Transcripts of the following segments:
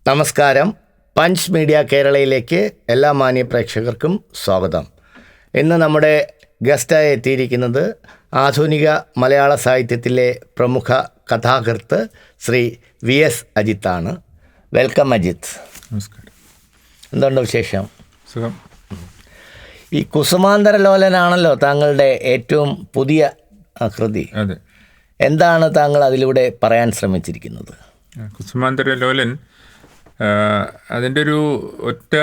നമസ്കാരം. Punch media കേരളയിലേക്ക് എല്ലാ മാന്യ പ്രേക്ഷകർക്കും സ്വാഗതം. ഇന്ന് നമ്മുടെ ഗസ്റ്റായി എത്തിയിരിക്കുന്നത് ആധുനിക മലയാള സാഹിത്യത്തിലെ പ്രമുഖ കഥാകൃത്ത് ശ്രീ VS അജിത്താണ്. വെൽക്കം അജിത്ത്. നമസ്കാരം. എന്തുണ്ട് വിശേഷം? സുഖം. ഈ കുസുമാന്തര ലോലനാണല്ലോ താങ്കളുടെ ഏറ്റവും പുതിയ കൃതി. അതെ. എന്താണ് താങ്കൾ അതിലൂടെ പറയാൻ ശ്രമിച്ചിരിക്കുന്നത്? കുസുമാന്തര ലോലൻ അതിൻ്റെ ഒരു ഒറ്റ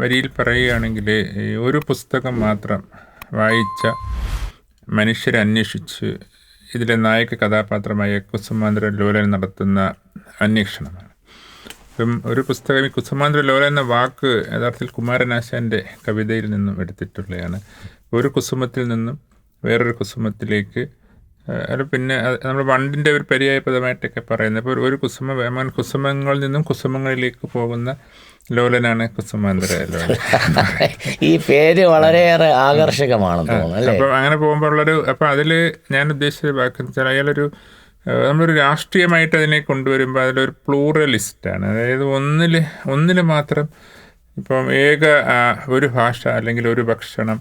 വരിയിൽ പറയുകയാണെങ്കിൽ, ഒരു പുസ്തകം മാത്രം വായിച്ച മനുഷ്യരെ അന്വേഷിച്ച് ഇതിലെ നായക കഥാപാത്രമായ കുസുമാന്തര ലോലൻ നടത്തുന്ന അന്വേഷണമാണ്. ഇപ്പം ഒരു പുസ്തകം, ഈ കുസുമാന്തര ലോലൻ എന്ന വാക്ക് യഥാർത്ഥത്തിൽ കുമാരനാശാൻ്റെ കവിതയിൽ നിന്നും എടുത്തിട്ടുള്ളതാണ്. ഒരു കുസുമത്തിൽ നിന്നും വേറൊരു കുസുമത്തിലേക്ക്, അത് പിന്നെ നമ്മൾ വണ്ടിൻ്റെ ഒരു പര്യായ പദമായിട്ടൊക്കെ പറയുന്നത്. ഇപ്പോൾ ഒരു കുസുമങ്ങളിൽ നിന്നും കുസുമങ്ങളിലേക്ക് പോകുന്ന ലോലനാണ് കുസുമാന്തര ലോലൻ. ഈ പേര് വളരെയേറെ ആകർഷകമാണെന്ന് തോന്നുന്നു അല്ലേ? അപ്പം അങ്ങനെ പോകുമ്പോൾ അപ്പം അതിൽ ഞാൻ ഉദ്ദേശിച്ചത് വാക്കെന്ന് വെച്ചാൽ, അയാളൊരു നമ്മളൊരു രാഷ്ട്രീയമായിട്ട് അതിനെ കൊണ്ടുവരുമ്പോൾ അതിലൊരു പ്ലൂറലിസ്റ്റാണ്. അതായത് ഒന്നിൽ മാത്രം ഇപ്പം ഒരു ഭാഷ അല്ലെങ്കിൽ ഒരു ഭക്ഷണം,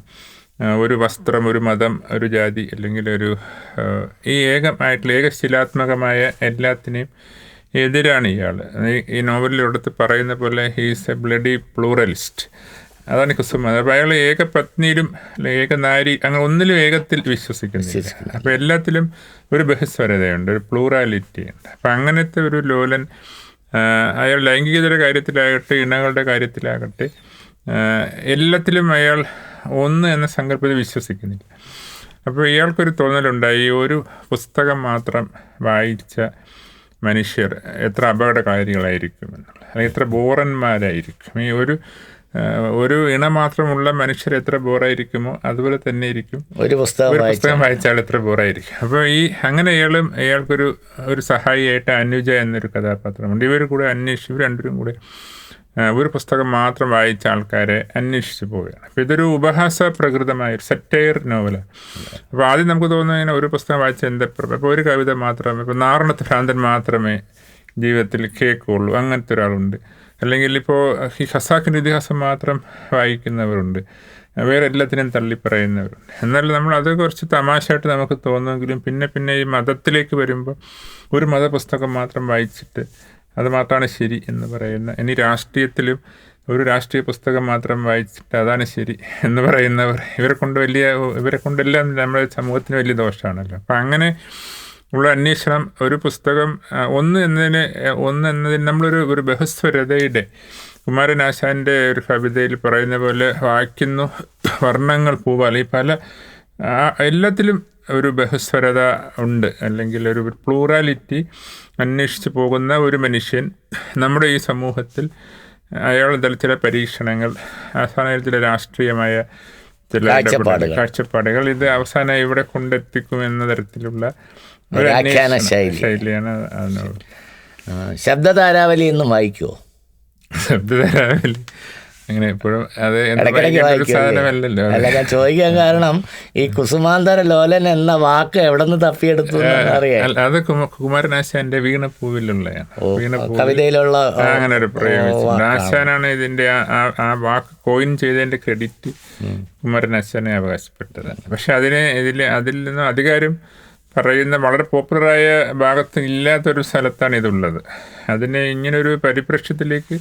ഒരു വസ്ത്രം, ഒരു മതം, ഒരു ജാതി അല്ലെങ്കിൽ ഈ ഏകശിലാത്മകമായ എല്ലാത്തിനെയും എതിരാണ് ഇയാൾ. ഈ നോവലിലെടുത്ത് പറയുന്ന പോലെ ഹീസ് എ ബ്ലഡി പ്ലൂറലിസ്റ്റ്. അതാണ് കുസുമാന്തരൻ. അപ്പോൾ അയാൾ ഏകപത്നിയിലും ഏകനാരി അങ്ങനെ ഒന്നിലും ഏകത്തിൽ വിശ്വസിക്കുന്നില്ല. അപ്പോൾ എല്ലാത്തിലും ഒരു ബഹുസ്വരതയുണ്ട്, ഒരു പ്ലൂറാലിറ്റി ഉണ്ട്. അപ്പം അങ്ങനത്തെ ഒരു ലോലൻ അയാൾ ലൈംഗികതയുടെ കാര്യത്തിലാകട്ടെ ഇണകളുടെ കാര്യത്തിലാകട്ടെ എല്ലാത്തിലും അയാൾ ഒന്ന് എന്ന സങ്കല്പത്തിൽ വിശ്വസിക്കുന്നില്ല. അപ്പോൾ ഇയാൾക്കൊരു തോന്നലുണ്ടായി, ഒരു പുസ്തകം മാത്രം വായിച്ച മനുഷ്യർ എത്ര അപകടകാരികളായിരിക്കും എന്നുള്ള, അല്ലെങ്കിൽ എത്ര ബോറന്മാരായിരിക്കും. ഈ ഒരു ഇണ മാത്രമുള്ള മനുഷ്യർ എത്ര ബോറായിരിക്കുമോ അതുപോലെ തന്നെ ഇരിക്കും ഒരു പുസ്തകം വായിച്ചാൽ എത്ര ബോറായിരിക്കും. അപ്പോൾ അങ്ങനെ ഇയാൾക്കൊരു സഹായിയായിട്ട് അനുജ എന്നൊരു കഥാപാത്രമുണ്ട്. ഇവർ രണ്ടുപേരും കൂടെ ഒരു പുസ്തകം മാത്രം വായിച്ച ആൾക്കാരെ അന്വേഷിച്ച് പോവുകയാണ്. അപ്പോൾ ഇതൊരു ഉപഹാസ പ്രകൃതമായ ഒരു സെറ്റയർ നോവലാണ്. അപ്പോൾ ആദ്യം നമുക്ക് തോന്നുന്നത് ഇങ്ങനെ ഒരു പുസ്തകം വായിച്ച അപ്പോൾ ഒരു കവിത മാത്രമേ, ഇപ്പോൾ നാരണത്ത് ഭ്രാന്തൻ മാത്രമേ ജീവിതത്തിൽ കേൾക്കുള്ളൂ, അങ്ങനത്തെ ഒരാളുണ്ട്. അല്ലെങ്കിൽ ഇപ്പോൾ ഈ ഖസാക്കിൻ്റെ ഇതിഹാസം മാത്രം വായിക്കുന്നവരുണ്ട്, വേറെ എല്ലാത്തിനും തള്ളിപ്പറയുന്നവരുണ്ട്. എന്നാൽ നമ്മൾ അത് കുറച്ച് തമാശയായിട്ട് നമുക്ക് തോന്നുമെങ്കിലും പിന്നെ ഈ മതത്തിലേക്ക് വരുമ്പോൾ ഒരു മതപുസ്തകം മാത്രം വായിച്ചിട്ട് അത് മാത്രമാണ് ശരി എന്ന് പറയുന്ന, ഇനി രാഷ്ട്രീയത്തിലും ഒരു രാഷ്ട്രീയ പുസ്തകം മാത്രം വായിച്ചിട്ട് അതാണ് ശരി എന്ന് പറയുന്നവർ, ഇവരെ കൊണ്ടെല്ലാം നമ്മുടെ സമൂഹത്തിന് വലിയ ദോഷമാണല്ലോ. അപ്പം അങ്ങനെ ഉള്ള അന്വേഷണം, ഒരു പുസ്തകം ഒന്ന് എന്നതിന് നമ്മളൊരു ബഹുസ്വരതയുടെ, കുമാരനാശാൻ്റെ ഒരു കവിതയിൽ പറയുന്ന പോലെ വായിക്കുന്നു വർണ്ണങ്ങൾ പൂവാൽ, ഈ പല എല്ലാത്തിലും ഒരു ബഹുസ്വരത ഉണ്ട്, അല്ലെങ്കിൽ ഒരു പ്ലൂറാലിറ്റി അന്വേഷിച്ച് പോകുന്ന ഒരു മനുഷ്യൻ നമ്മുടെ ഈ സമൂഹത്തിൽ അയാൾ ചില പരീക്ഷണങ്ങൾ, അവസാനം ചില രാഷ്ട്രീയമായ ചില കാഴ്ചപ്പാടുകൾ, ഇത് അവസാനം ഇവിടെ കൊണ്ടെത്തിക്കുമെന്ന തരത്തിലുള്ള ഒരു ശൈലിയാണ്. ശബ്ദധാരാവലി എന്നും വായിക്കുമോ? ശബ്ദധാരാവലി അങ്ങനെ എപ്പോഴും അത് സാധനമല്ലല്ലോ. അല്ല, ഞാൻ ചോദിക്കാൻ കാരണം ഈ കുസുമാന്തര ലോലൻ എന്ന വാക്ക് എവിടെ നിന്ന് തപ്പിയെടുത്തു അറിയാം. അത് കുമാരനാശാന്റെ വീണപ്പൂവിലുള്ളതാണ്. കവിതയിലുള്ള അങ്ങനെ ഒരു പ്രയോഗം. ആശാനാണ് ഇതിന്റെ ആ വാക്ക് കോയിൻ ചെയ്തതിന്റെ ക്രെഡിറ്റ് കുമാരനാശാനെ അവകാശപ്പെട്ടതാണ്. പക്ഷെ അതിൽ നിന്നും അധികാരം പറയുന്ന വളരെ പോപ്പുലറായ ഭാഗത്ത് ഇല്ലാത്തൊരു സ്ഥലത്താണ് ഇതുള്ളത്. അതിനെ ഇങ്ങനൊരു പരിപ്രേക്ഷ്യത്തിലേക്ക്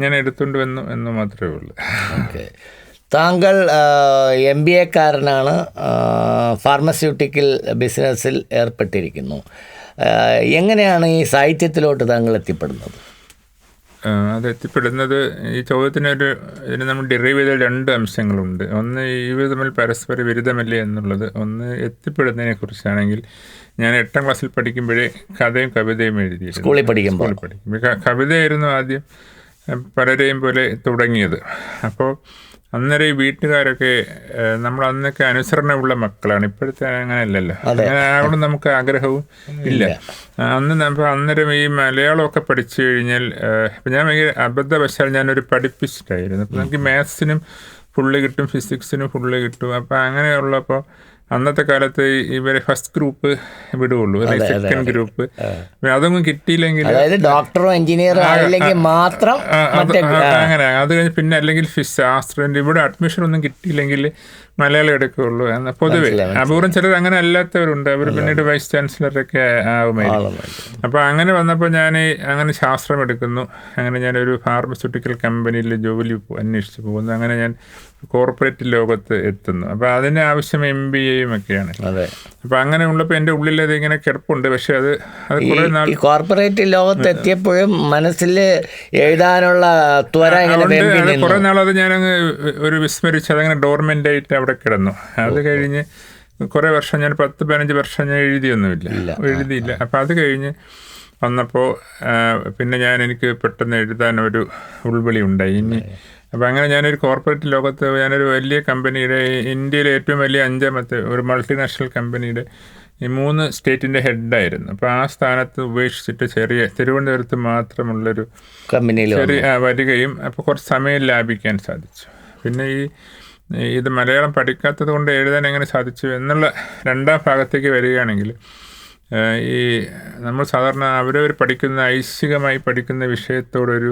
ഞാൻ എടുത്തുകൊണ്ട് വന്നു എന്ന് മാത്രമേ ഉള്ളൂ. താങ്കൾ MBA-കാരനാണ്, ഫാർമസ്യൂട്ടിക്കൽ ബിസിനസ്സിൽ ഏർപ്പെട്ടിരിക്കുന്നു. എങ്ങനെയാണ് ഈ സാഹിത്യത്തിലോട്ട് താങ്കൾ എത്തിപ്പെടുന്നത്? അത് എത്തിപ്പെടുന്നത്, ഈ ഇതിന് നമ്മൾ ഡിറൈവ് ചെയ്ത രണ്ട് അംശങ്ങളുണ്ട്. ഒന്ന്, ഇവ തമ്മിൽ പരസ്പര വിരുദ്ധമല്ലേ എന്നുള്ളത്. ഒന്ന്, എത്തിപ്പെടുന്നതിനെ കുറിച്ചാണെങ്കിൽ, ഞാൻ 8ാം ക്ലാസ്സിൽ പഠിക്കുമ്പോഴേ കഥയും കവിതയും എഴുതിയിരുന്നു. സ്കൂളിൽ പഠിക്കുമ്പോൾ കവിതയായിരുന്നു ആദ്യം പലരെയും പോലെ തുടങ്ങിയത്. അപ്പോൾ അന്നേരം ഈ വീട്ടുകാരൊക്കെ നമ്മൾ അന്നൊക്കെ അനുസരണമുള്ള മക്കളാണ്, ഇപ്പോഴത്തെ അങ്ങനെ അല്ലല്ലോ. അങ്ങനെ അവിടെ നമുക്ക് ആഗ്രഹവും ഇല്ല. അന്നേരം ഈ മലയാളമൊക്കെ പഠിച്ചു കഴിഞ്ഞാൽ, ഇപ്പം ഞാൻ ഭയങ്കര അബദ്ധവശാൽ ഞാനൊരു പഠിപ്പിച്ചിട്ടായിരുന്നു. അപ്പം നമുക്ക് മാത്സിനും ഫുള്ള് കിട്ടും, ഫിസിക്സിനും ഫുള്ള് കിട്ടും. അപ്പം അങ്ങനെയുള്ളപ്പോൾ അന്നത്തെ കാലത്ത് ഇവരെ ഫസ്റ്റ് ഗ്രൂപ്പ് വിടുകയുള്ളൂ, അല്ലെങ്കിൽ സെക്കൻഡ് ഗ്രൂപ്പ്. അതൊന്നും കിട്ടിയില്ലെങ്കിൽ, അതായത് ഡോക്ടറോ എഞ്ചിനീയറോ ആയില്ലെങ്കിൽ മാത്രം അങ്ങനെ അത് കഴിഞ്ഞ് പിന്നെ അല്ലെങ്കിൽ ശാസ്ത്രജ്ഞ. ഇവിടെ അഡ്മിഷൻ ഒന്നും കിട്ടിയില്ലെങ്കിൽ മലയാളം എടുക്കുകയുള്ളൂ എന്ന് പൊതുവെ. അപൂർവം ചിലർ അങ്ങനെ അല്ലാത്തവരുണ്ട്, അവർ പിന്നീട് വൈസ് ചാൻസലറൊക്കെ ആവുമായിരിക്കും. അപ്പോൾ അങ്ങനെ വന്നപ്പോൾ ഞാൻ അങ്ങനെ ശാസ്ത്രം എടുക്കുന്നു. അങ്ങനെ ഞാനൊരു ഫാർമസ്യൂട്ടിക്കൽ കമ്പനിയിൽ ജോലി അന്വേഷിച്ച് പോകുന്നു. അങ്ങനെ ഞാൻ കോർപ്പറേറ്റ് ലോകത്ത് എത്തുന്നു. അപ്പോൾ അതിന് ആവശ്യം MBAയും ഒക്കെയാണ്. അപ്പോൾ അങ്ങനെ ഉള്ളപ്പോൾ എൻ്റെ ഉള്ളിൽ അത് ഇങ്ങനെ കിടപ്പുണ്ട്. പക്ഷെ അത് കുറേ നാൾ കോർപ്പറേറ്റ് ലോകത്ത് എത്തിയപ്പോഴും മനസ്സിൽ എഴുതാനുള്ള കുറേ നാളത് ഞാനങ്ങ് ഒരു വിസ്മരിച്ച് അതങ്ങനെ ഡോർമെൻ്റ് ആയിട്ട് അവിടെ കിടന്നു. അത് കഴിഞ്ഞ് കുറേ വർഷം, ഞാൻ 10-15 വർഷം ഞാൻ എഴുതിയില്ല. അപ്പോൾ അത് കഴിഞ്ഞ് വന്നപ്പോൾ പിന്നെ എനിക്ക് പെട്ടെന്ന് എഴുതാനൊരു ഉൾവിളി ഉണ്ടായി ഇനി. അപ്പോൾ അങ്ങനെ ഞാനൊരു കോർപ്പറേറ്റ് ലോകത്ത് ഞാനൊരു വലിയ കമ്പനിയുടെ, ഇന്ത്യയിലെ ഏറ്റവും വലിയ 5ാമത്തെ ഒരു മൾട്ടിനാഷണൽ കമ്പനിയുടെ ഈ 3 സ്റ്റേറ്റിൻ്റെ ഹെഡായിരുന്നു. അപ്പോൾ ആ സ്ഥാനത്ത് ഉപേക്ഷിച്ചിട്ട് ചെറിയ തിരുവനന്തപുരത്ത് മാത്രമുള്ളൊരു കമ്പനിയിൽ വരികയും അപ്പോൾ കുറച്ച് സമയം ലാഭിക്കാൻ സാധിച്ചു. പിന്നെ ഇത് മലയാളം പഠിക്കാത്തത് കൊണ്ട് എഴുതാൻ എങ്ങനെ സാധിച്ചു എന്നുള്ള രണ്ടാം ഭാഗത്തേക്ക് വരികയാണെങ്കിൽ, ഈ നമ്മൾ സാധാരണ അവരവർ പഠിക്കുന്ന ഐച്ഛികമായി പഠിക്കുന്ന വിഷയത്തോടൊരു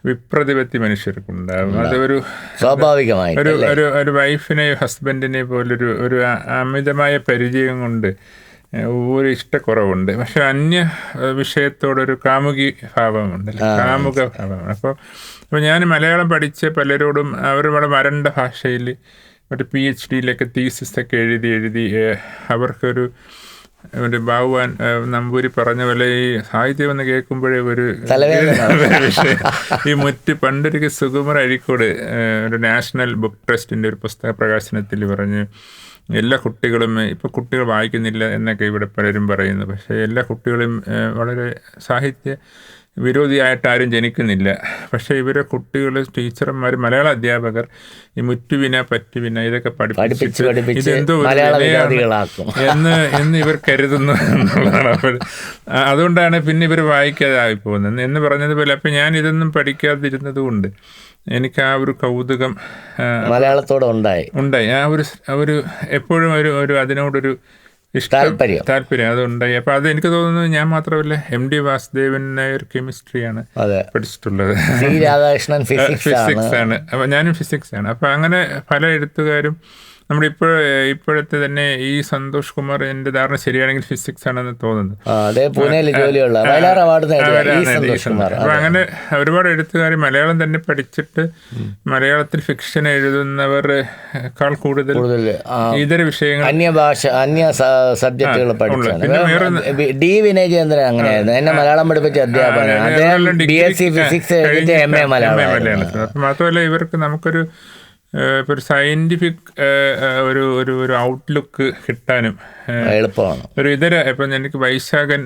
വിപ്രതിപത്തി മനുഷ്യർക്കുണ്ടാകും. അതൊരു സ്വാഭാവികമായി ഒരു വൈഫിനെ ഹസ്ബൻഡിനെ പോലൊരു അമിതമായ പരിചയം കൊണ്ട് ഒരു ഇഷ്ടക്കുറവുണ്ട്. പക്ഷെ അന്യ വിഷയത്തോടൊരു കാമുകി ഭാവമുണ്ട്, കാമുക ഭാവമാണ്. അപ്പോൾ ഞാൻ മലയാളം പഠിച്ച പലരോടും അവർ വളരെ വരണ്ട ഭാഷയിൽ മറ്റേ PhD-യിലൊക്കെ തീസിസൊക്കെ എഴുതി അവർക്കൊരു ബാബുവാൻ നമ്പൂരി പറഞ്ഞ പോലെ ഈ സാഹിത്യം എന്ന് കേൾക്കുമ്പോഴേ ഒരു വിഷയം. ഈ പണ്ടൊരു സുകുമാർ അഴീക്കോട് ഒരു നാഷണൽ ബുക്ക് ട്രസ്റ്റിൻ്റെ ഒരു പുസ്തക പ്രകാശനത്തിൽ പറഞ്ഞ്, എല്ലാ കുട്ടികളും ഇപ്പോൾ കുട്ടികൾ വായിക്കുന്നില്ല എന്നൊക്കെ ഇവിടെ പലരും പറയുന്നു. പക്ഷേ എല്ലാ കുട്ടികളും വളരെ സാഹിത്യ വിരോധിയായിട്ട് ആരും ജനിക്കുന്നില്ല. പക്ഷേ ഇവരെ കുട്ടികൾ, ടീച്ചർമാർ, മലയാള അധ്യാപകർ ഈ മുറ്റുവിന പറ്റുവിന ഇതൊക്കെ പഠിപ്പിച്ച് ഇതെന്തോ എന്ന് ഇവർ കരുതുന്നു എന്നുള്ളതാണ്. അപ്പോൾ അതുകൊണ്ടാണ് പിന്നെ ഇവർ വായിക്കാതെ ആയിപ്പോകുന്നത് എന്ന് പറഞ്ഞതുപോലെ. അപ്പം ഞാൻ ഇതൊന്നും പഠിക്കാതിരുന്നത് കൊണ്ട് എനിക്ക് ആ ഒരു കൗതുകം മലയാളത്തോടെ ഉണ്ടായി. ആ ഒരു എപ്പോഴും ഒരു അതിനോടൊരു താല്പര്യം അതുണ്ടായി. അപ്പോൾ അത് എനിക്ക് തോന്നുന്നു ഞാൻ മാത്രമല്ല, MD വാസുദേവൻ നായർ കെമിസ്ട്രിയാണ് പഠിച്ചിട്ടുള്ളത്, ഫിസിക്സ് ആണ്. അപ്പോൾ ഞാനും ഫിസിക്സ് ആണ്. അപ്പോൾ അങ്ങനെ പല എഴുത്തുകാരും നമ്മുടെ ഇപ്പോഴത്തെ തന്നെ ഈ സന്തോഷ് കുമാർ, എൻ്റെ ധാരണ ശരിയാണെങ്കിൽ ഫിസിക്സ് ആണെന്ന് തോന്നുന്നു. അപ്പോൾ അങ്ങനെ ഒരുപാട് എഴുത്തുകാർ മലയാളം തന്നെ പഠിച്ചിട്ട് മലയാളത്തിൽ ഫിക്ഷൻ എഴുതുന്നവരെക്കാൾ കൂടുതൽ ഇതര വിഷയങ്ങൾ, അന്യ സബ്ജക്റ്റുകൾ പഠിച്ചാണ്. D. വിനയചന്ദ്രൻ അങ്ങനെയായിരുന്നു, എന്നെ മലയാളം പഠിപ്പിച്ച അധ്യാപകനാണ്. BSc physics MA Malayalam. മാത്രമല്ല ഇവർക്ക് നമുക്കൊരു ഇപ്പോൾ ഒരു സയൻറ്റിഫിക് ഒരു ഔട്ട്ലുക്ക് കിട്ടാനും എളുപ്പമാണ്. ഒരു ഇതര ഇപ്പം എനിക്ക് വൈശാഖൻ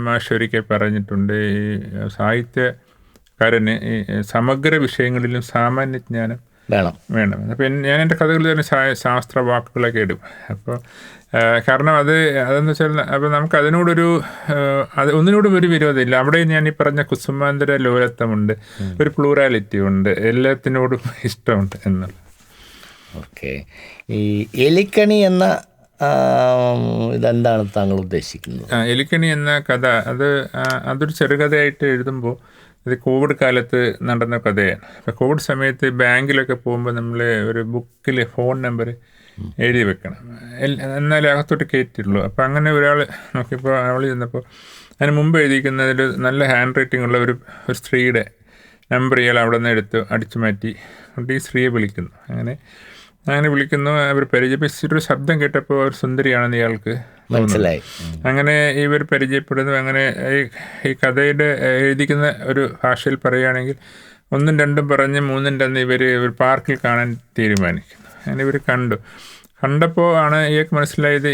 മാഷ് ഒരിക്കൽ പറഞ്ഞിട്ടുണ്ട്, ഈ സാഹിത്യകാരന് ഈ സമഗ്ര വിഷയങ്ങളിലും സാമാന്യജ്ഞാനം വേണം. അപ്പം ഞാൻ എൻ്റെ കഥകളിൽ തന്നെ ശാസ്ത്ര വാക്കുകളൊക്കെ ഇടും. അപ്പോൾ കാരണം അതെന്ന് വെച്ചാൽ അപ്പോൾ നമുക്ക് അതിനോടൊരു ഒന്നിനോടും ഒരു വിരോധമില്ല. അവിടെ ഞാൻ ഈ പറഞ്ഞ കുസുമാന്തര ലോലത്വമുണ്ട്, ഒരു പ്ലൂറാലിറ്റി ഉണ്ട്, എല്ലാത്തിനോടും ഇഷ്ടമുണ്ട് എന്നുള്ളത്. ഓക്കെ. ഈ എലിക്കണി എന്ന ഇതെന്താണ് താങ്കൾ ഉദ്ദേശിക്കുന്നത്? എലിക്കണി എന്ന കഥ അതൊരു ചെറുകഥയായിട്ട് എഴുതുമ്പോൾ ഇത് കോവിഡ് കാലത്ത് നടന്ന കഥയാണ്. അപ്പോൾ കോവിഡ് സമയത്ത് ബാങ്കിലൊക്കെ പോകുമ്പോൾ നമ്മൾ ഒരു ബുക്കിൽ ഫോൺ നമ്പർ എഴുതി വെക്കണം, എന്നാലേ അകത്തോട്ട് കയറ്റുള്ളൂ. അപ്പോൾ അങ്ങനെ ഒരാൾ നോക്കിയപ്പോൾ അവൾ ചെന്നപ്പോൾ അതിന് മുമ്പ് എഴുതിയിരിക്കുന്നതിൽ നല്ല ഹാൻഡ് റൈറ്റിംഗ് ഉള്ള ഒരു സ്ത്രീയുടെ നമ്പർ ഇയാൾ അവിടെ നിന്ന് എടുത്ത് അടിച്ചു മാറ്റി കൊണ്ട് ഈ സ്ത്രീയെ വിളിക്കുന്നു. അങ്ങനെ വിളിക്കുന്നു. അവർ പരിചയപ്പിച്ചിട്ടൊരു ശബ്ദം കേട്ടപ്പോൾ അവർ സുന്ദരിയാണെന്ന് ഇയാൾക്ക് മനസ്സിലായി. അങ്ങനെ ഇവർ പരിചയപ്പെടുന്നു. അങ്ങനെ ഈ കഥയുടെ എഴുതിക്കുന്ന ഒരു ഭാഷയിൽ പറയുകയാണെങ്കിൽ 1ഉം 2ഉം പറഞ്ഞ് 3ഉം 2 ഇവർ പാർക്കിൽ കാണാൻ തീരുമാനിക്കുന്നു. അങ്ങനെ ഇവർ കണ്ടപ്പോൾ ആണ് ഇയാൾക്ക് മനസ്സിലായത്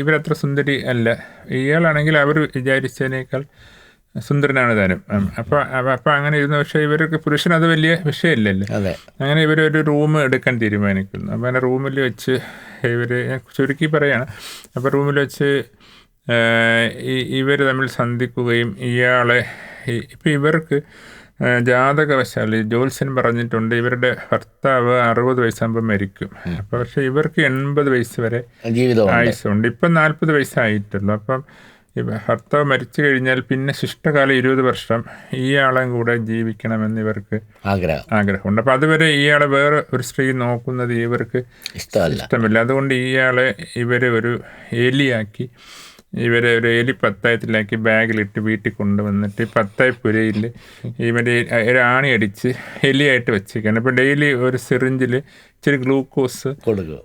ഇവരത്ര സുന്ദരി അല്ല, ഇയാളാണെങ്കിൽ അവർ വിചാരിച്ചതിനേക്കാൾ സുന്ദരനാണ് താനും. അപ്പോൾ അങ്ങനെ ഇരുന്നു. പക്ഷേ ഇവർക്ക് പുരുഷൻ അത് വലിയ വിഷയമില്ലല്ലോ. അങ്ങനെ ഇവരൊരു റൂം എടുക്കാൻ തീരുമാനിക്കുന്നു. അപ്പോൾ അങ്ങനെ റൂമിൽ വെച്ച് ഇവർ, ചുരുക്കി പറയാണ്, അപ്പോൾ റൂമിൽ വെച്ച് ഇവർ തമ്മിൽ സന്ധിക്കുകയും ഇയാളെ ഇപ്പം ഇവർക്ക് ജാതകവശാൽ ജ്യോത്സ്യൻ പറഞ്ഞിട്ടുണ്ട് ഇവരുടെ ഭർത്താവ് 60 വയസ്സാകുമ്പോൾ മരിക്കും. അപ്പോൾ പക്ഷേ ഇവർക്ക് 80 വയസ്സ് വരെ ആയുസ്സുണ്ട്. ഇപ്പം 40 വയസ്സായിട്ടുള്ളൂ. അപ്പം ഈ ഭർത്താവ് മരിച്ചു കഴിഞ്ഞാൽ പിന്നെ ശിഷ്ടകാലം 20 വർഷം ഇയാളെ കൂടെ ജീവിക്കണമെന്ന് ഇവർക്ക് ആഗ്രഹമുണ്ട്. അപ്പം അതുവരെ ഇയാളെ വേറെ ഒരു സ്ത്രീ നോക്കുന്നത് ഇവർക്ക് ഇഷ്ടമില്ല. അതുകൊണ്ട് ഇയാളെ ഇവരെ ഒരു എലിയാക്കി, ഇവരെ ഒരു എലി പത്തായത്തിലാക്കി ബാഗിലിട്ട് വീട്ടിൽ കൊണ്ടുവന്നിട്ട് പത്തായപ്പുരയിൽ ഇവരെ ഒരു ആണി അടിച്ച് എലിയായിട്ട് വെച്ചേക്കാണ്. അപ്പോൾ ഡെയിലി ഒരു സിറിഞ്ചിൽ ഇച്ചിരി ഗ്ലൂക്കോസ്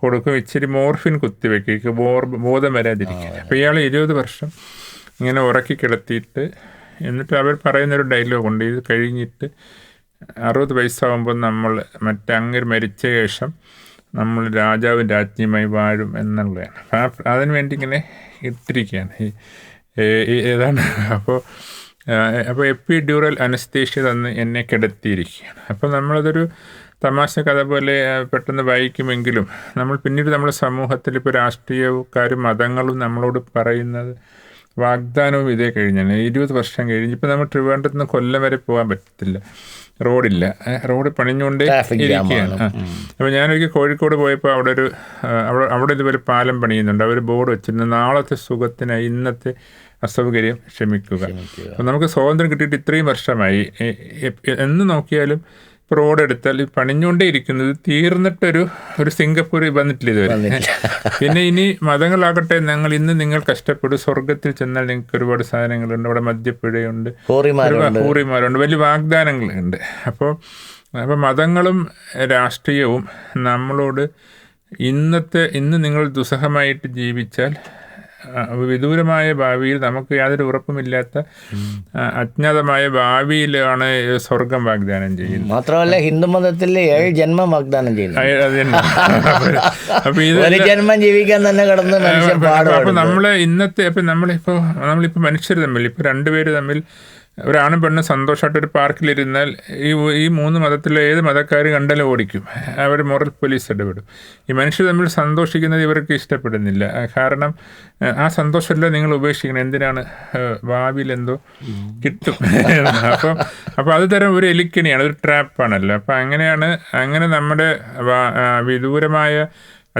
കൊടുക്കും, ഇച്ചിരി മോർഫിൻ കുത്തിവെക്കും ബോധം വരാതിരിക്കാൻ. അപ്പോൾ ഇയാൾ 20 വർഷം ഇങ്ങനെ ഉറക്കി കിടത്തിയിട്ട്, എന്നിട്ട് അവർ പറയുന്നൊരു ഡയലോഗുണ്ട്, ഇത് കഴിഞ്ഞിട്ട് 60 വയസ്സാകുമ്പോൾ നമ്മൾ അങ്ങര് മരിച്ച ശേഷം നമ്മൾ രാജാവും രാജ്ഞിയുമായി വാഴും എന്നുള്ളതാണ്. അപ്പം അതിന് വേണ്ടി ഇങ്ങനെ ഇട്ടിരിക്കുകയാണ് ഏതാണ്. അപ്പോൾ എപ്പിഡ്യൂറൽ അനസ്തേഷ്യ തന്ന് എന്നെ കിടത്തിയിരിക്കുകയാണ്. അപ്പോൾ നമ്മളതൊരു തമാശ കഥ പോലെ പെട്ടെന്ന് വായിക്കുമെങ്കിലും നമ്മൾ പിന്നീട് നമ്മുടെ സമൂഹത്തിൽ ഇപ്പോൾ രാഷ്ട്രീയക്കാരും മതങ്ങളും നമ്മളോട് പറയുന്നത് വാഗ്ദാനവും ഇതേ കഴിഞ്ഞാണ്. 20 വർഷം കഴിഞ്ഞ് ഇപ്പം നമ്മൾ ട്രിവാൻഡ്രത്ത് നിന്ന് കൊല്ലം വരെ പോകാൻ പറ്റത്തില്ല, റോഡില്ല, റോഡ് പണിഞ്ഞുകൊണ്ടേ ഇരിക്കുകയാണ്. അപ്പോൾ ഞാനൊരിക്കൽ കോഴിക്കോട് പോയപ്പോൾ അവിടെ ഇതുപോലെ പാലം പണിയുന്നുണ്ട്. അവർ ബോർഡ് വെച്ചിരുന്നു, നാളത്തെ സുഖത്തിനായി ഇന്നത്തെ അസൗകര്യം ക്ഷമിക്കുക. അപ്പം നമുക്ക് സ്വാതന്ത്ര്യം കിട്ടിയിട്ട് ഇത്രയും വർഷമായി, എന്ന് നോക്കിയാലും ഇപ്പോൾ റോഡ് എടുത്താൽ പണിഞ്ഞുകൊണ്ടേ ഇരിക്കുന്നത് തീർന്നിട്ടൊരു സിംഗപ്പൂർ വന്നിട്ടില്ല ഇതുവരെ. പിന്നെ ഇനി മതങ്ങളാകട്ടെ, നിങ്ങൾ കഷ്ടപ്പെടും, സ്വർഗത്തിൽ ചെന്നാൽ നിങ്ങൾക്ക് ഒരുപാട് സാധനങ്ങളുണ്ട്, അവിടെ മദ്യപ്പുഴയുണ്ട്, ഹൂറിമാരുണ്ട്, വലിയ വാഗ്ദാനങ്ങളുണ്ട്. അപ്പോൾ മതങ്ങളും രാഷ്ട്രീയവും നമ്മളോട് ഇന്ന് നിങ്ങൾ ദുസ്സഹമായിട്ട് ജീവിച്ചാൽ വിദൂരമായ ഭാവിയിൽ നമുക്ക് യാതൊരു ഉറപ്പുമില്ലാത്ത അജ്ഞാതമായ ഭാവിയിലാണ് സ്വർഗം വാഗ്ദാനം ചെയ്യുന്നത്. മാത്രമല്ല ഹിന്ദു മതത്തിൽ 7 ജന്മം വാഗ്ദാനം ചെയ്യുന്നു. അപ്പൊ ജന്മം ജീവിക്കാൻ തന്നെ കിടന്ന് അപ്പൊ നമ്മള് നമ്മളിപ്പോ മനുഷ്യർ തമ്മിൽ ഇപ്പൊ രണ്ടുപേര് തമ്മിൽ ഒരാണും പെണ്ണും സന്തോഷമായിട്ട് ഒരു പാർക്കിലിരുന്നാൽ ഈ 3 മതത്തിലെ ഏത് മതക്കാർ കണ്ടാലും ഓടിക്കും, അവർ മോറൽ പോലീസ് ഇടപെടും. ഈ മനുഷ്യർ തമ്മിൽ സന്തോഷിക്കുന്നത് ഇവർക്ക് ഇഷ്ടപ്പെടുന്നില്ല. കാരണം ആ സന്തോഷമല്ല നിങ്ങൾ ഉപേക്ഷിക്കണം, എന്തിനാണ്, ഭാവിയിൽ എന്തോ കിട്ടും. അപ്പോൾ അത് തരം ഒരു എലിക്കണിയാണ്, ഒരു ട്രാപ്പാണല്ലോ. അപ്പം അങ്ങനെ നമ്മുടെ വിദൂരമായ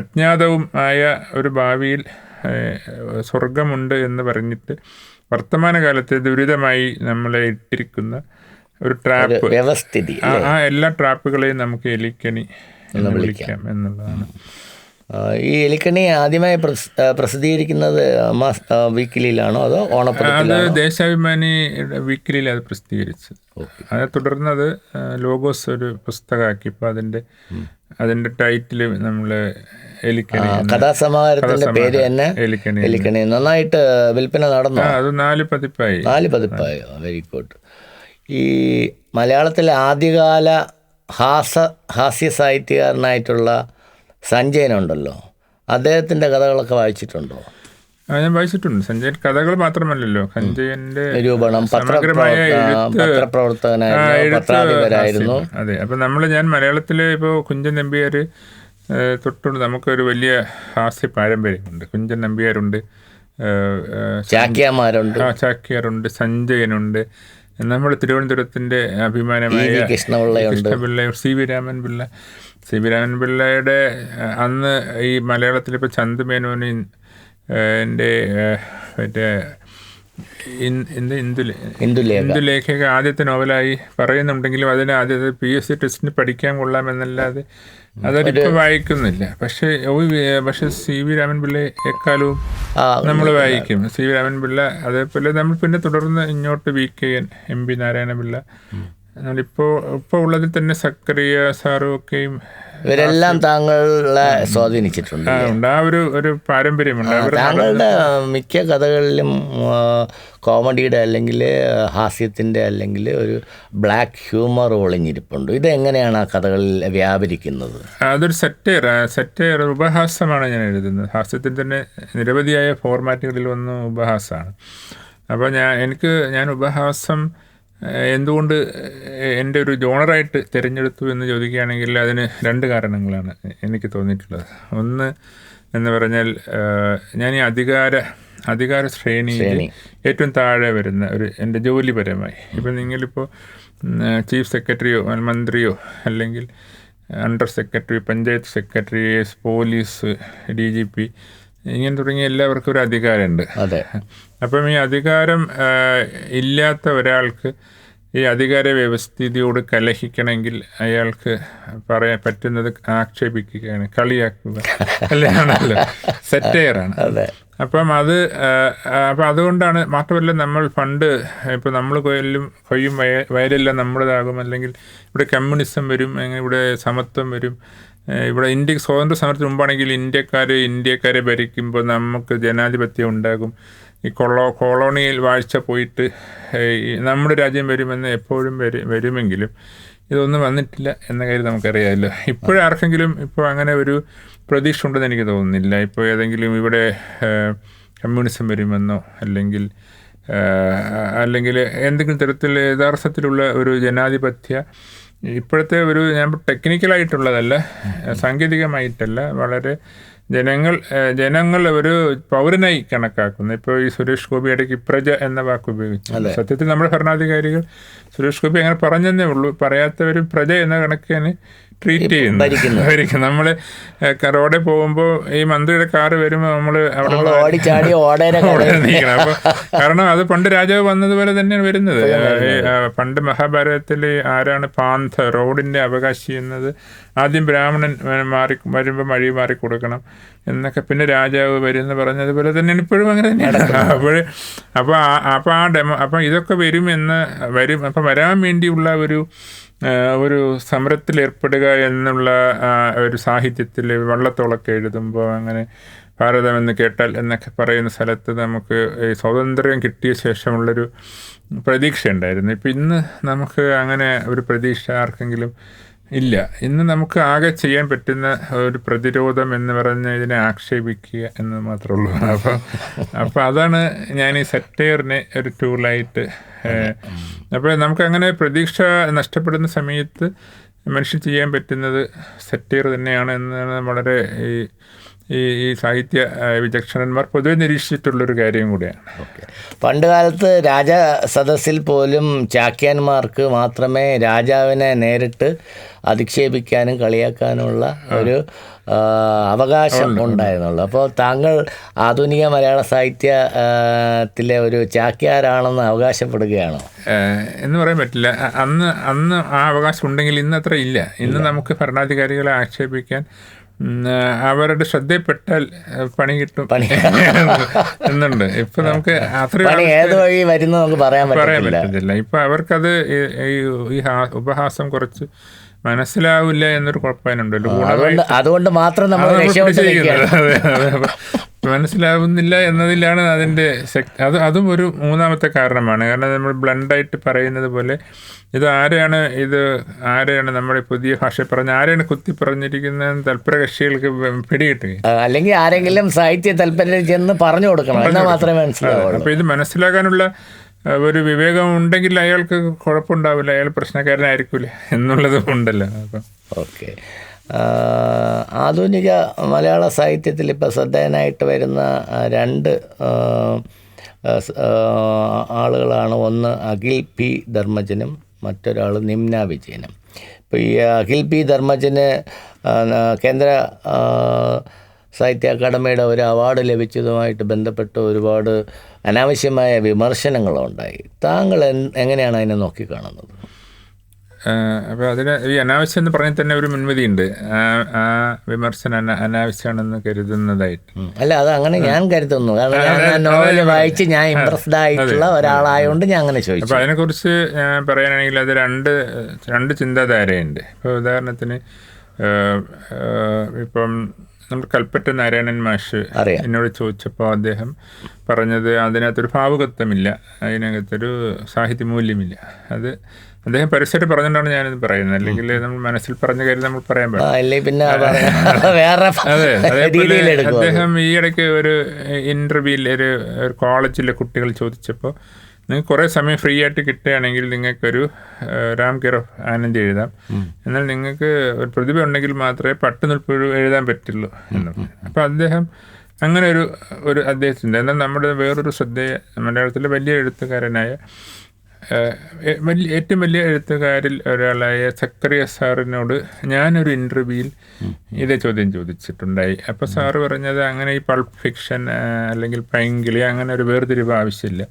അജ്ഞാതവും ആയ ഒരു ഭാവിയിൽ സ്വർഗമുണ്ട് എന്ന് പറഞ്ഞിട്ട് വർത്തമാനകാലത്ത് ദുരിതമായി നമ്മളെ ഇട്ടിരിക്കുന്ന ഒരു ട്രാപ്പ് വ്യവസ്ഥിതി. ആ എല്ലാ ട്രാപ്പുകളെയും നമുക്ക് എലിക്കണി എന്ന് വിളിക്കാം എന്നുള്ളതാണ്. ഈ എലിക്കണി ആദ്യമായി പ്രസിദ്ധീകരിക്കുന്നത് വീക്കിലിയിലാണോ അതോ ഓണപ്പതിപ്പിലാണോ? അത് ദേശാഭിമാനി വീക്കിലിയിൽ അത് പ്രസിദ്ധീകരിച്ചത്. അതിനെ തുടർന്ന് അത് ലോഗോസ് ഒരു പുസ്തകമാക്കി. ഇപ്പോൾ അതിന്റെ ടൈറ്റില് നമ്മള് എലിക്കണി, കഥാസമാഹാരത്തിന്റെ പേര് തന്നെ എലിക്കണി. നന്നായിട്ട് വിൽപ്പന നടന്നു. അത് 4 പതിപ്പായി. Very good. ഈ മലയാളത്തിലെ ആദ്യകാല ഹാസ്യ സാഹിത്യകാരനായിട്ടുള്ള സഞ്ജയനുണ്ടല്ലോ, അദ്ദേഹത്തിന്റെ കഥകളൊക്കെ വായിച്ചിട്ടുണ്ടോ? ഞാൻ വായിച്ചിട്ടുണ്ട്. സഞ്ജയൻ കഥകൾ മാത്രമല്ലല്ലോ, സഞ്ജയന്റെ നിരൂപണം, പത്രപ്രവർത്തകനായിരുന്നു. അതെ. അപ്പം ഞാൻ മലയാളത്തിലെ ഇപ്പോൾ കുഞ്ചൻ നമ്പ്യാർ തൊട്ടുണ്ട് നമുക്കൊരു വലിയ ഹാസ്യ പാരമ്പര്യമുണ്ട്. കുഞ്ചൻ നമ്പ്യാരുണ്ട്, ചാക്യാറുണ്ട്, സഞ്ജയനുണ്ട്. നമ്മൾ തിരുവനന്തപുരത്തിന്റെ അഭിമാനമായ കൃഷ്ണപിള്ള, സി വി രാമൻ പിള്ളയുടെ അന്ന് ഈ മലയാളത്തിലിപ്പോൾ ചന്തുമേനോന് എൻ്റെ മറ്റേ ഇന്ദുലേഖ ആദ്യത്തെ നോവലായി പറയുന്നുണ്ടെങ്കിലും അതിന് ആദ്യത്തെ PSC ടെസ്റ്റിന് പഠിക്കാൻ കൊള്ളാമെന്നല്ലാതെ അതൊരിപ്പോൾ വായിക്കുന്നില്ല. പക്ഷെ സി വി രാമൻ പിള്ള എക്കാലവും നമ്മൾ വായിക്കും. സി വി രാമൻ പിള്ള, അതേപോലെ നമ്മൾ പിന്നെ തുടർന്ന് ഇങ്ങോട്ട് VK MP നാരായണപിള്ള, നമ്മളിപ്പോൾ ഉള്ളതിൽ തന്നെ സക്കറിയ സാറും ഒക്കെയും ഇവരെല്ലാം താങ്കളെ സ്വാധീനിച്ചിട്ടുണ്ട്. ആ ഒരു പാരമ്പര്യമുണ്ട്. താങ്കളുടെ മിക്ക കഥകളിലും കോമഡിയുടെ അല്ലെങ്കിൽ ഹാസ്യത്തിൻ്റെ അല്ലെങ്കിൽ ഒരു ബ്ലാക്ക് ഹ്യൂമർ ഒളിഞ്ഞിരിപ്പുണ്ട്. ഇതെങ്ങനെയാണ് ആ കഥകളിൽ വ്യാപരിക്കുന്നത്? അതൊരു സെറ്റയർ ഉപഹാസമാണ് ഞാൻ എഴുതുന്നത്. ഹാസ്യത്തിൽ തന്നെ നിരവധിയായ ഫോർമാറ്റുകളിൽ ഒന്ന് ഉപഹാസമാണ്. അപ്പോൾ ഞാൻ ഉപഹാസം എന്തുകൊണ്ട് എൻ്റെ ഒരു ജോണറായിട്ട് തിരഞ്ഞെടുത്തു എന്ന് ചോദിക്കുകയാണെങ്കിൽ അതിന് 2 കാരണങ്ങളാണ് എനിക്ക് തോന്നിയിട്ടുള്ളത്. ഒന്ന് എന്ന് പറഞ്ഞാൽ, ഞാൻ ഈ അധികാര ശ്രേണിയിൽ ഏറ്റവും താഴെ വരുന്ന എൻ്റെ ജോലിപരമായി. ഇപ്പം നിങ്ങളിപ്പോൾ ചീഫ് സെക്രട്ടറിയോ മന്ത്രിയോ അല്ലെങ്കിൽ under secretary, panchayat secretary, police, DGP ഇങ്ങനെ തുടങ്ങിയ എല്ലാവർക്കും ഒരു അധികാരമുണ്ട്. അതെ. അപ്പം ഈ അധികാരം ഇല്ലാത്ത ഒരാൾക്ക് ഈ അധികാര വ്യവസ്ഥിതിയോട് കലഹിക്കണമെങ്കിൽ അയാൾക്ക് പറയാൻ പറ്റുന്നത് ആക്ഷേപിക്കുകയാണ്, കളിയാക്കുക അല്ലാണല്ലോ, സെറ്റയറാണ്. അപ്പം അതുകൊണ്ടാണ്. മാത്രമല്ല, നമ്മൾ പണ്ട് ഇപ്പോൾ നമ്മൾ കൊയ്യും വയലെല്ലാം നമ്മുടേതാകും, അല്ലെങ്കിൽ ഇവിടെ കമ്മ്യൂണിസം വരും, ഇവിടെ സമത്വം വരും. ഇവിടെ സ്വാതന്ത്ര്യ സമരത്തിന് മുമ്പാണെങ്കിൽ ഇന്ത്യക്കാരെ ഭരിക്കുമ്പോൾ നമുക്ക് ജനാധിപത്യം ഉണ്ടാകും. ഈ കൊളോണിയൽ വാഴ്ച പോയിട്ട് നമ്മുടെ രാജ്യം വരുമെന്ന് എപ്പോഴും വരുമെങ്കിലും ഇതൊന്നും വന്നിട്ടില്ല എന്ന കാര്യം നമുക്കറിയാമല്ലോ. ഇപ്പോഴാർക്കെങ്കിലും ഇപ്പോൾ അങ്ങനെ ഒരു പ്രതീക്ഷ ഉണ്ടെന്ന് എനിക്ക് തോന്നുന്നില്ല. ഇപ്പോൾ ഏതെങ്കിലും ഇവിടെ കമ്മ്യൂണിസം വരുമെന്നോ അല്ലെങ്കിൽ എന്തെങ്കിലും തരത്തിൽ യഥാർത്ഥത്തിലുള്ള ഒരു ജനാധിപത്യ ഇപ്പോഴത്തെ ഞാൻ ടെക്നിക്കലായിട്ടുള്ളതല്ല, സാങ്കേതികമായിട്ടല്ല, വളരെ ജനങ്ങൾ ഒരു പൗരനായി കണക്കാക്കുന്നു. ഇപ്പോൾ ഈ സുരേഷ് ഗോപി ഇടയ്ക്ക് പ്രജ എന്ന വാക്ക് ഉപയോഗിച്ചു. സത്യത്തിൽ നമ്മുടെ ഭരണാധികാരികൾ സുരേഷ് ഗോപി അങ്ങനെ പറഞ്ഞതേ ഉള്ളൂ, പറയാത്തവരും പ്രജ എന്ന കണക്കിന് ട്രീറ്റ് ചെയ്യുന്നു. നമ്മൾ റോഡിൽ പോകുമ്പോൾ ഈ മന്ത്രിയുടെ കാറ് വരുമ്പോൾ നമ്മൾ അവിടെ നീക്കണം. അപ്പോൾ കാരണം അത് പണ്ട് രാജാവ് വന്നതുപോലെ തന്നെയാണ് വരുന്നത്. പണ്ട് മഹാഭാരതത്തിൽ ആരാണ് പാന്ത റോഡിന്റെ അവകാശി എന്നത്, ആദ്യം ബ്രാഹ്മണൻ വരുമ്പോൾ വഴി മാറി കൊടുക്കണം എന്നൊക്കെ, പിന്നെ രാജാവ് വരുമെന്ന് പറഞ്ഞതുപോലെ തന്നെയാണ് ഇപ്പോഴും അങ്ങനെ തന്നെയാണ്. അപ്പോൾ ഇതൊക്കെ വരും. അപ്പം വരാൻ വേണ്ടിയുള്ള ഒരു സമരത്തിൽ ഏർപ്പെടുക എന്നുള്ള ഒരു സാഹിത്യത്തിൽ വള്ളത്തോളൊക്കെ എഴുതുമ്പോൾ അങ്ങനെ ഭാരതം എന്ന് കേട്ടാൽ എന്നൊക്കെ പറയുന്ന സ്ഥലത്ത് നമുക്ക് ഈ സ്വാതന്ത്ര്യം കിട്ടിയ ശേഷമുള്ളൊരു പ്രതീക്ഷ ഉണ്ടായിരുന്നു. ഇപ്പം ഇന്ന് നമുക്ക് അങ്ങനെ ഒരു പ്രതീക്ഷ ആർക്കെങ്കിലും ഇല്ല. ഇന്ന് നമുക്ക് ആകെ ചെയ്യാൻ പറ്റുന്ന ഒരു പ്രതിരോധം എന്ന് പറഞ്ഞ് ഇതിനെ ആക്ഷേപിക്കുക എന്ന് മാത്രമേ ഉള്ളൂ. അപ്പോൾ അതാണ് ഞാൻ ഈ സെറ്റയറിനെ ഒരു ടൂളായിട്ട്. അപ്പോൾ നമുക്കങ്ങനെ പ്രതീക്ഷ നഷ്ടപ്പെടുന്ന സമയത്ത് മനുഷ്യൻ ചെയ്യാൻ പറ്റുന്നത് സെറ്റയർ തന്നെയാണ് എന്നാണ് വളരെ ഈ സാഹിത്യ വിചക്ഷണന്മാർ പൊതുവെ നിരീക്ഷിച്ചിട്ടുള്ളൊരു കാര്യം കൂടിയാണ്. പണ്ട് കാലത്ത് രാജസദസ്സിൽ പോലും ചാക്യാന്മാർക്ക് മാത്രമേ രാജാവിനെ നേരിട്ട് അധിക്ഷേപിക്കാനും കളിയാക്കാനുമുള്ള ഒരു അവകാശം ഉണ്ടായിരുന്നുള്ളൂ. അപ്പോൾ താങ്കൾ ആധുനിക മലയാള സാഹിത്യത്തിലെ ഒരു ചാക്യാരാണെന്ന് അവകാശപ്പെടുകയാണോ? എന്ന് പറയാൻ പറ്റില്ല. അന്ന് ആ അവകാശം ഉണ്ടെങ്കിൽ ഇന്ന് അത്ര ഇല്ല. ഇന്ന് നമുക്ക് ഭരണാധികാരികളെ ആക്ഷേപിക്കാൻ അവരുടെ ശ്രദ്ധയിൽപ്പെട്ടാൽ പണി കിട്ടും എന്നുണ്ട്. ഇപ്പൊ നമുക്ക് പറയാൻ പറ്റത്തില്ല. ഇപ്പൊ അവർക്കത് ഈ ഉപഹാസം കുറച്ച് മനസ്സിലാവില്ല എന്നൊരു കുഴപ്പമുണ്ടല്ലോ. അതുകൊണ്ട് മാത്രം മനസ്സിലാവുന്നില്ല എന്നതിലാണ് അതിൻ്റെ അതും ഒരു മൂന്നാമത്തെ കാരണമാണ്. കാരണം നമ്മൾ ബ്ലണ്ടായിട്ട് പറയുന്നത് പോലെ ആരെയാണ് നമ്മുടെ പുതിയ ഭാഷ പറഞ്ഞ ആരെയാണ് കുത്തി പറഞ്ഞിരിക്കുന്ന തൽപര കക്ഷികൾക്ക് പിടികിട്ടുക, അല്ലെങ്കിൽ ആരെങ്കിലും സാഹിത്യ തൽപര ചെന്ന് പറഞ്ഞു കൊടുക്കണം, എന്നാൽ മാത്രമേ മനസ്സിലാവൂ. അപ്പോൾ ഇത് മനസ്സിലാക്കാനുള്ള ഒരു വിവേകം ഉണ്ടെങ്കിൽ അയാൾക്ക് കുഴപ്പമുണ്ടാവില്ല, അയാൾ പ്രശ്നക്കാരനായിരിക്കില്ല എന്നുള്ളതും ഉണ്ടല്ലോ. അപ്പം ഓക്കെ. ആധുനിക മലയാള സാഹിത്യത്തിൽ ഇപ്പോൾ ശ്രദ്ധേയനായിട്ട് വരുന്ന രണ്ട് ആളുകളാണ്. ഒന്ന് അഖിൽ പി ധർമ്മജനും മറ്റൊരാൾ നിമ്ന വിജയനും. ഇപ്പോൾ ഈ അഖിൽ പി ധർമ്മജന് കേന്ദ്ര സാഹിത്യ അക്കാദമിയുടെ ഒരു അവാർഡ് ലഭിച്ചതുമായിട്ട് ബന്ധപ്പെട്ട് ഒരുപാട് അനാവശ്യമായ വിമർശനങ്ങളുണ്ടായി. താങ്കൾ എങ്ങനെയാണ് അതിനെ നോക്കിക്കാണുന്നത്? അപ്പോൾ ഈ അനാവശ്യം എന്ന് പറഞ്ഞാൽ തന്നെ ഒരു മുൻവിധിയുണ്ട്. ആ വിമർശനം അനാവശ്യമാണെന്ന് കരുതുന്നതായിട്ട് അല്ല, അത് അങ്ങനെ ഞാൻ കരുതുന്നു. കാരണം ഞാൻ നോവൽ വായിച്ച് ഞാൻ ഇംപ്രസ്ഡ് ആയിട്ടുള്ള ഒരാളായതുകൊണ്ട് ഞാൻ അങ്ങനെ ചോദിച്ചു. അപ്പോൾ അതിനെക്കുറിച്ച് പറയാനാണെങ്കിൽ അത് രണ്ട് ചിന്താധാരയുണ്ട്. ഇപ്പോൾ ഉദാഹരണത്തിന് ഇപ്പം നമ്മുടെ കൽപ്പറ്റ നാരായണൻ മാഷ് എന്നോട് ചോദിച്ചപ്പോൾ അദ്ദേഹം പറഞ്ഞത് അതിനകത്തൊരു ഭാവുകത്വമില്ല, അതിനകത്തൊരു സാഹിത്യ മൂല്യമില്ല. അത് അദ്ദേഹം പരസ്യമായിട്ട് പറഞ്ഞുകൊണ്ടാണ് ഞാനിത് പറയുന്നത്. അല്ലെങ്കിൽ നമ്മൾ മനസ്സിൽ പറഞ്ഞ കാര്യം നമ്മൾ പറയാൻ പാടില്ല. അതെ, അതേപോലെ അദ്ദേഹം ഈ ഇടയ്ക്ക് ഒരു ഇൻ്റർവ്യൂവിൽ ഒരു കോളേജിലെ കുട്ടികൾ ചോദിച്ചപ്പോൾ നിങ്ങൾക്ക് കുറേ സമയം ഫ്രീ ആയിട്ട് കിട്ടുകയാണെങ്കിൽ നിങ്ങൾക്കൊരു രാം കെയർ ഓഫ് ആനന്ദ് എഴുതാം, എന്നാൽ നിങ്ങൾക്ക് ഒരു പ്രതിഭ ഉണ്ടെങ്കിൽ മാത്രമേ പട്ടുനിൽപ്പ് എഴുതാൻ പറ്റുള്ളൂ എന്ന് പറഞ്ഞു. അപ്പോൾ അദ്ദേഹം അങ്ങനെ ഒരു അദ്ദേഹത്തിൻ്റെ. എന്നാൽ നമ്മുടെ വേറൊരു ശ്രദ്ധേയ മലയാളത്തിലെ വലിയ എഴുത്തുകാരനായ ഏറ്റവും വലിയ എഴുത്തുകാരിൽ ഒരാളായ സക്കറിയ സാറിനോട് ഞാനൊരു ഇൻ്റർവ്യൂവിൽ ഇതേ ചോദ്യം ചോദിച്ചിട്ടുണ്ടായി. അപ്പോൾ സാറ് പറഞ്ഞത് അങ്ങനെ ഈ പൾപ്പ് ഫിക്ഷൻ അല്ലെങ്കിൽ പൈങ്കിളി അങ്ങനെ ഒരു വേർതിരിവ് ആവശ്യമില്ല,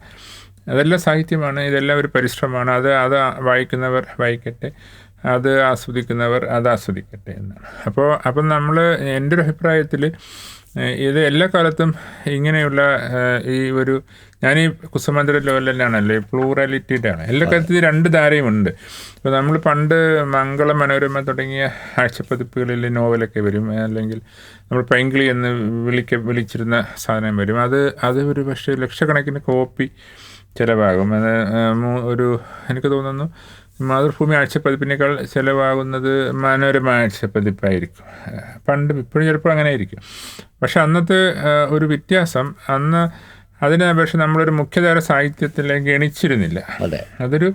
അതെല്ലാം സാഹിത്യമാണ്, ഇതെല്ലാം ഒരു പരിശ്രമമാണ്, അത് വായിക്കുന്നവർ വായിക്കട്ടെ, അത് ആസ്വദിക്കുന്നവർ അത് ആസ്വദിക്കട്ടെ എന്നാണ്. അപ്പം നമ്മൾ എൻ്റെ ഒരു അഭിപ്രായത്തിൽ ഇത് എല്ലാ കാലത്തും ഇങ്ങനെയുള്ള ഈ ഒരു ഞാൻ ഈ കുസുമാന്തര ലോലനാണല്ലോ പ്ലൂറാലിറ്റിയുടെ ആണ്. എല്ലാ കാലത്തും രണ്ട് ധാരയുമുണ്ട്. ഇപ്പോൾ നമ്മൾ പണ്ട് മംഗള മനോരമ തുടങ്ങിയ ആഴ്ചപ്പതിപ്പുകളിൽ നോവലൊക്കെ വരും, അല്ലെങ്കിൽ നമ്മൾ പൈങ്കിളി എന്ന് വിളിച്ചിരുന്ന സാധനം വരും. അത് ഒരു പക്ഷേ ലക്ഷക്കണക്കിന് കോപ്പി ചിലവാകും. അത് ഒരു എനിക്ക് തോന്നുന്നു മാതൃഭൂമി ആഴ്ചപ്പതിപ്പിനേക്കാൾ ചിലവാകുന്നത് മനോരമ ആഴ്ചപ്പതിപ്പായിരിക്കും പണ്ടും, ഇപ്പോഴും ചിലപ്പോൾ അങ്ങനെ ആയിരിക്കും. പക്ഷെ അന്നത്തെ ഒരു വ്യത്യാസം, അന്ന് അതിനെ അപേക്ഷിച്ച് നമ്മളൊരു മുഖ്യധാര സാഹിത്യത്തിലേക്ക് ഗണിച്ചിരുന്നില്ല. അതൊരു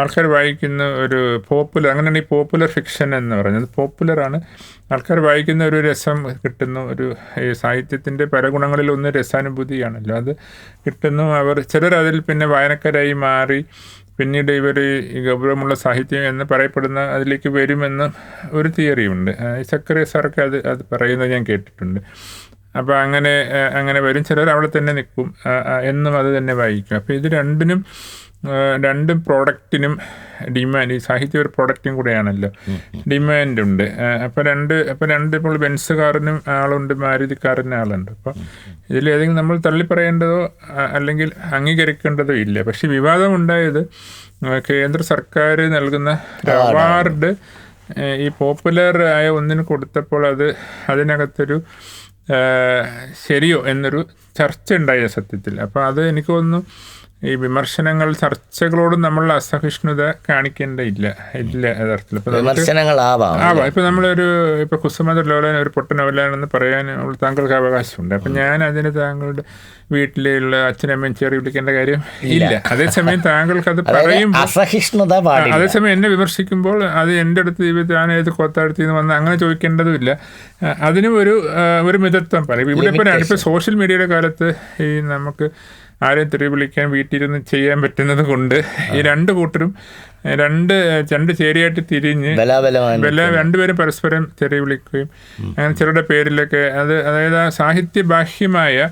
ആൾക്കാർ വായിക്കുന്ന ഒരു പോപ്പുലർ, അങ്ങനെയാണ് ഈ പോപ്പുലർ ഫിക്ഷൻ എന്ന് പറയുന്നത്. പോപ്പുലറാണ്, ആൾക്കാർ വായിക്കുന്ന ഒരു രസം കിട്ടുന്നു. ഒരു ഈ സാഹിത്യത്തിൻ്റെ പല ഗുണങ്ങളിൽ ഒന്ന് രസാനുഭൂതിയാണല്ലോ, അത് കിട്ടുന്നു. ചിലർ അതിൽ പിന്നെ വായനക്കാരായി മാറി പിന്നീട് ഇവർ ഈ ഗൗരവമുള്ള സാഹിത്യം എന്ന് പറയപ്പെടുന്ന അതിലേക്ക് വരുമെന്ന് ഒരു തിയറിയുണ്ട്. ഈ സക്കറിയ സാറൊക്കെ അത് പറയുന്നത് ഞാൻ കേട്ടിട്ടുണ്ട്. അപ്പോൾ അങ്ങനെ വരും. ചിലർ അവിടെ തന്നെ നിൽക്കും, എന്നും അത് തന്നെ വായിക്കും. അപ്പോൾ ഇത് രണ്ടും പ്രോഡക്റ്റിനും ഡിമാൻഡ്, ഈ സാഹിത്യം ഒരു പ്രോഡക്റ്റും കൂടെയാണല്ലോ, ഡിമാൻഡുണ്ട്. അപ്പോൾ ഇപ്പോൾ ബെൻസ് കാറിനും ആളുണ്ട്, മാരുതി കാറിന് ആളുണ്ട്. അപ്പോൾ ഇതിലേതെങ്കിലും നമ്മൾ തള്ളിപ്പറയേണ്ടതോ അല്ലെങ്കിൽ അംഗീകരിക്കേണ്ടതോ ഇല്ല. പക്ഷേ വിവാദം ഉണ്ടായത് കേന്ദ്ര സർക്കാർ നൽകുന്ന അവാർഡ് ഈ പോപ്പുലർ ആയ ഒന്നിന് കൊടുത്തപ്പോൾ അതിനകത്തൊരു ശരിയോ എന്നൊരു ചർച്ച ഉണ്ടായ സത്യത്തിൽ. അപ്പോൾ അത് എനിക്ക് തോന്നുന്നു ഈ വിമർശനങ്ങൾ ചർച്ചകളോടും നമ്മൾ അസഹിഷ്ണുത കാണിക്കേണ്ടതില്ല യഥാർത്ഥത്തിൽ. ഇപ്പം നമ്മളൊരു ഇപ്പം കുസുമാന്തര ലോലൻ ഒരു പൊട്ട നോവലാണെന്ന് പറയാൻ താങ്കൾക്ക് അവകാശമുണ്ട്. അപ്പം ഞാൻ അതിന് താങ്കളുടെ വീട്ടിലുള്ള അച്ഛനമ്മയും ചേറി വിളിക്കേണ്ട കാര്യം ഇല്ല. അതേസമയം താങ്കൾക്ക് അത് പറയുമ്പോൾ, അതേസമയം എന്നെ വിമർശിക്കുമ്പോൾ അത് എൻ്റെ അടുത്ത് ഞാൻ ഏത് കോത്താടുത്തിൽ നിന്ന് വന്ന് അങ്ങനെ ചോദിക്കേണ്ടതുമില്ല. അതിനും ഒരു മിതത്വം പറയും. ഇവിടെ ഇപ്പോൾ സോഷ്യൽ മീഡിയയുടെ കാലത്ത് ഈ നമുക്ക് ആരെയും തെറി വിളിക്കാൻ വീട്ടിലിരുന്ന് ചെയ്യാൻ പറ്റുന്നത് കൊണ്ട് ഈ രണ്ട് കൂട്ടരും രണ്ട് ചേരിയായിട്ട് തിരിഞ്ഞ് രണ്ടുപേരും പരസ്പരം തെറി വിളിക്കുകയും അങ്ങനെ ചിലരുടെ പേരിലൊക്കെ അതായത് ആ സാഹിത്യബാഹ്യമായ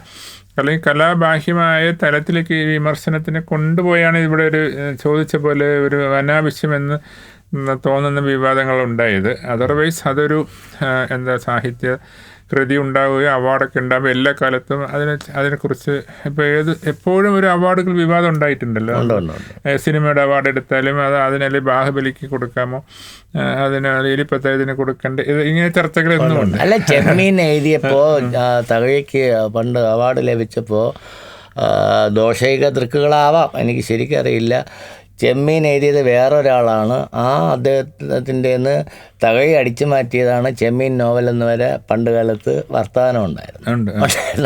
അല്ലെങ്കിൽ കലാബാഹ്യമായ തലത്തിലേക്ക് ഈ വിമർശനത്തിനെ കൊണ്ടുപോയാണ് ഇവിടെ ഒരു ചോദിച്ച പോലെ ഒരു അനാവശ്യമെന്ന് തോന്നുന്ന വിവാദങ്ങൾ ഉണ്ടായത്. അതർവൈസ് അതൊരു സാഹിത്യ കൃതി ഉണ്ടാവുകയും അവാർഡൊക്കെ ഉണ്ടാകുമ്പോൾ എല്ലാ കാലത്തും അതിനെക്കുറിച്ച് ഇപ്പോൾ എപ്പോഴും ഒരു അവാർഡുകൾ വിവാദം ഉണ്ടായിട്ടുണ്ടല്ലോ. സിനിമയുടെ അവാർഡ് എടുത്താലും അതിനല്ലേ ബാഹുബലിക്ക് കൊടുക്കാമോ, അതിന് എലിപ്പത്തായതിന് കൊടുക്കണ്ടേ, ഇങ്ങനെ ചർച്ചകൾ എന്നുമുണ്ട്. അല്ല, ചെമ്മീൻ എഴുതിയപ്പോൾ തകഴിക്ക് പണ്ട് അവാർഡ് ലഭിച്ചപ്പോൾ ദോഷൈക ദൃക്കുകളാവാം, എനിക്ക് ശരിക്കറിയില്ല. ചെമ്മീൻ എഴുതിയത് വേറൊരാളാണ്. അദ്ദേഹത്തിൻ്റെ തകഴി അടിച്ചു മാറ്റിയതാണ് ചെമ്മീൻ നോവൽ എന്ന് വരെ പണ്ട് കാലത്ത് വർത്തമാനം ഉണ്ടായിരുന്നു.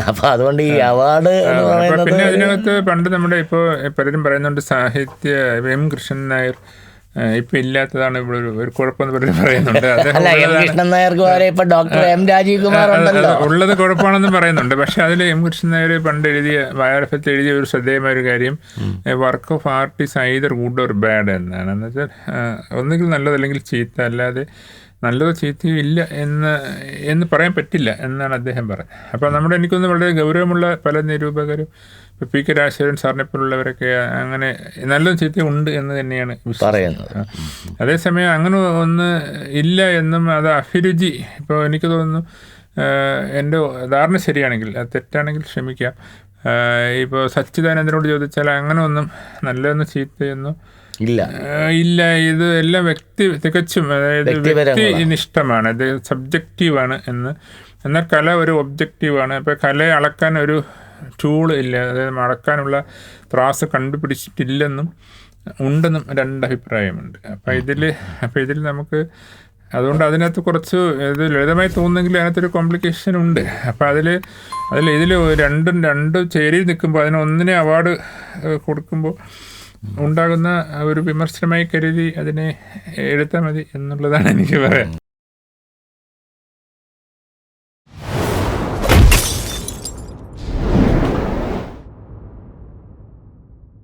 അപ്പോൾ അതുകൊണ്ട് ഈ അവാർഡ് എന്ന് പറയുന്നത് പിന്നെ അതിനകത്ത് പണ്ട് നമ്മുടെ ഇപ്പോൾ പലരും പറയുന്നുണ്ട് സാഹിത്യ എം കൃഷ്ണൻ നായർ ഇപ്പം ഇല്ലാത്തതാണ് ഇവിടെ ഒരു കുഴപ്പമെന്ന് പറയുന്നുണ്ട്. കൃഷ്ണൻ നായർക്ക് പകരം ഇപ്പം ഡോക്ടർ എം രാജീവ് കുമാർ ഉള്ളത് കുഴപ്പമാണെന്ന് പറയുന്നുണ്ട്. പക്ഷെ അതിൽ എം കൃഷ്ണൻ നായർ പണ്ട് ബയോഗ്രഫിയിൽ എഴുതിയ ഒരു ശ്രദ്ധേയമായ ഒരു കാര്യം, work of art is either good or bad എന്നാണ്. എന്ന് വെച്ചാൽ ഒന്നുകിൽ നല്ലതല്ലെങ്കിൽ ചീത്ത, അല്ലാതെ നല്ലതോ ചീത്തയോ ഇല്ല എന്ന് പറയാൻ പറ്റില്ല എന്നാണ് അദ്ദേഹം പറഞ്ഞത്. അപ്പോൾ എനിക്കൊന്ന് വളരെ ഗൗരവമുള്ള പല നിരൂപകരും ഇപ്പോൾ പി കെ രാജശേഖരൻ സാറിനെ പോലുള്ളവരൊക്കെ അങ്ങനെ നല്ലതും ചീത്തയും ഉണ്ട് എന്ന് തന്നെയാണ് പറയുന്നത്. അതേസമയം അങ്ങനെ ഒന്ന് ഇല്ല എന്നും അത് അഭിരുചി, ഇപ്പോൾ എനിക്ക് തോന്നുന്നു എൻ്റെ ധാരണ ശരിയാണെങ്കിൽ, അത് തെറ്റാണെങ്കിൽ ക്ഷമിക്കാം, ഇപ്പോൾ സച്ചിദാനന്ദനോട് ചോദിച്ചാൽ അങ്ങനെ ഒന്നും നല്ലതെന്ന് ചീത്തയൊന്നും ഇല്ല. ഇത് എല്ലാം തികച്ചും അതായത് വ്യക്തിനിഷ്ഠമാണ്, അത് സബ്ജക്റ്റീവാണ് എന്നാൽ കല ഒരു ഒബ്ജക്റ്റീവാണ്. ഇപ്പോൾ കലയെ അളക്കാൻ ഒരു ടൂൾ ഇല്ല, അതായത് അളക്കാനുള്ള ത്രാസ് കണ്ടുപിടിച്ചിട്ടില്ലെന്നും ഉണ്ടെന്നും രണ്ടഭിപ്രായമുണ്ട്. അപ്പോൾ ഇതിൽ നമുക്ക് അതുകൊണ്ട് അതിനകത്ത് കുറച്ച് ഇത് ലളിതമായി തോന്നുന്നെങ്കിൽ അതിനകത്തൊരു കോംപ്ലിക്കേഷൻ ഉണ്ട്. അപ്പോൾ ഇതിൽ രണ്ട് ചേരി നിൽക്കുമ്പോൾ ഒന്നിനെ അവാർഡ് കൊടുക്കുമ്പോൾ ഉണ്ടാകുന്ന ഒരു വിമർശനമായി കരുതി അതിനെ എടുത്താൽ മതി എന്നുള്ളതാണ് എനിക്ക് പറയാൻ.